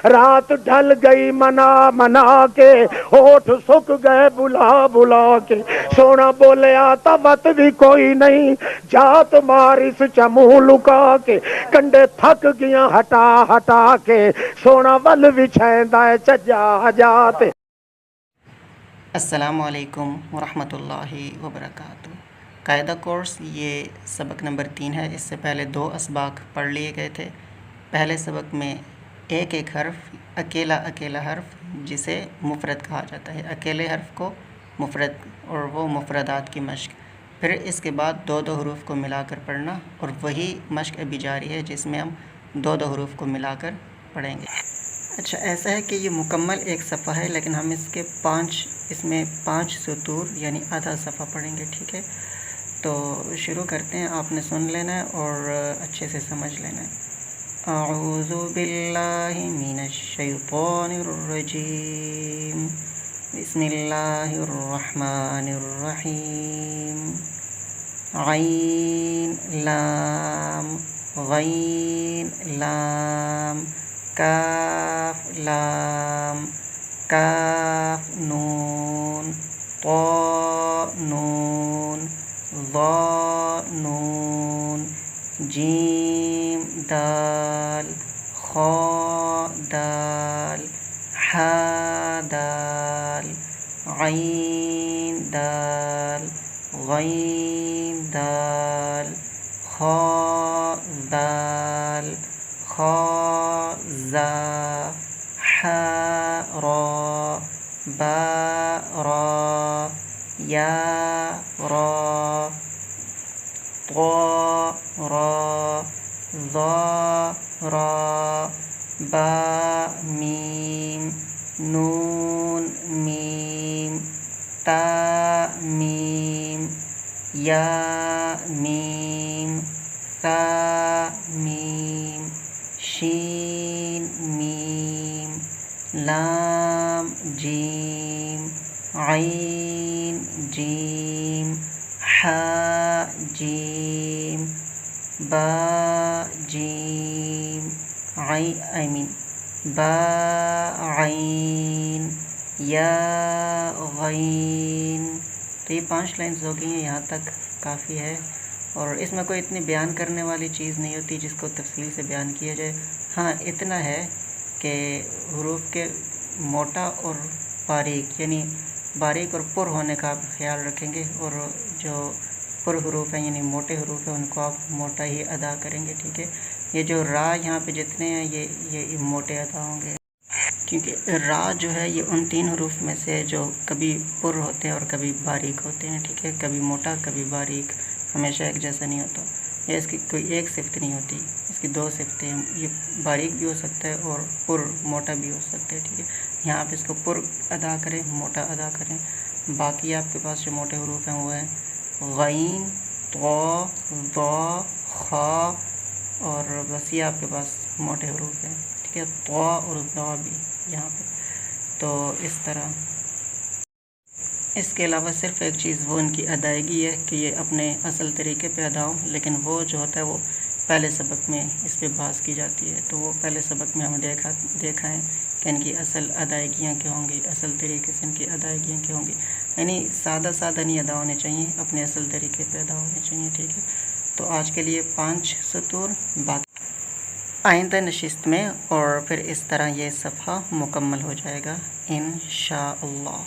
رات ڈھل گئی منا منا کے، ہوٹھ سک گئے بلا بلا کے، سونا بولیا تا وت بھی کوئی نہیں، جا تمہاری اس چمو لکا کے، کنڈے تھک گیا ہٹا ہٹا کے، سونا ول وچھیندا ہے چجا جاتے۔ السلام علیکم ورحمۃ اللہ وبرکاتہ۔ قاعدہ کورس یہ سبق نمبر 3 ہے۔ اس سے پہلے 2 اسباق پڑھ لیے گئے تھے۔ پہلے سبق میں ایک ایک حرف، اکیلا اکیلا حرف جسے مفرد کہا جاتا ہے، اکیلے حرف کو مفرد، اور وہ مفردات کی مشق۔ پھر اس کے بعد 2 حروف کو ملا کر پڑھنا، اور وہی مشق ابھی جاری ہے جس میں ہم 2 حروف کو ملا کر پڑھیں گے۔ اچھا، ایسا ہے کہ یہ مکمل ایک صفحہ ہے، لیکن ہم اس میں 5 سطور یعنی آدھا صفحہ پڑھیں گے، ٹھیک ہے؟ تو شروع کرتے ہیں، آپ نے سن لینا ہے اور اچھے سے سمجھ لینا ہے۔ اعوذ باللہ من الشیطان الرجیم، بسم اللہ الرحمن الرحیم، عین لام غین لام کاف لام کاف نون طا نون ظا نون جیم دال خا دال حا دال عین دال غین دال خا دال خا زا حا را با را یا را طا را ظا را با میم نون میم تا میم یا میم ثا میم شین میم لام جیم عین جیم حا جیم با جیم با عین یا غین۔ تو یہ 5 لائنز ہو گئی ہیں، یہاں تک کافی ہے، اور اس میں کوئی اتنی بیان کرنے والی چیز نہیں ہوتی جس کو تفصیل سے بیان کیا جائے۔ ہاں اتنا ہے کہ حروف کے موٹا اور باریک، یعنی باریک اور پر ہونے کا آپ خیال رکھیں گے، اور جو پر حروف ہیں یعنی موٹے حروف ہیں ان کو آپ موٹا ہی ادا کریں گے، ٹھیک ہے؟ یہ جو را یہاں پہ جتنے ہیں یہ موٹے ادا ہوں گے، کیونکہ را جو ہے یہ ان 3 حروف میں سے جو کبھی پر ہوتے ہیں اور کبھی باریک ہوتے ہیں، ٹھیک ہے؟ کبھی موٹا کبھی باریک، ہمیشہ ایک جیسا نہیں ہوتا۔ یہ اس کی کوئی ایک صفت نہیں ہوتی، اس کی 2 صفتیں ہیں، یہ باریک بھی ہو سکتا ہے اور پر موٹا بھی ہو سکتا ہے، ٹھیک ہے؟ یہاں آپ اس کو پر ادا کریں، موٹا ادا کریں۔ باقی آپ کے پاس جو موٹے حروف ہیں وہ ہیں غین طا ضا خا، اور بس یہ آپ کے پاس موٹے حروف ہیں، ٹھیک ہے؟ طا اور ضا بھی یہاں پہ۔ تو اس طرح اس کے علاوہ صرف ایک چیز وہ ان کی ادائیگی ہے کہ یہ اپنے اصل طریقے پہ ادا ہوں، لیکن وہ جو ہوتا ہے وہ پہلے سبق میں اس پہ بحث کی جاتی ہے، تو وہ پہلے سبق میں ہم دیکھا ہے کہ ان کی اصل ادائیگیاں کیا ہوں گی، اصل طریقے سے ان کی ادائیگیاں کیا ہوں گی، یعنی سادہ نہیں ادا ہونے چاہیے، اپنے اصل طریقے پہ ادا ہونے چاہیے، ٹھیک ہے؟ تو آج کے لیے 5 سطور، باقی آئندہ نشست میں اور پھر اس طرح یہ صفحہ مکمل ہو جائے گا انشاءاللہ۔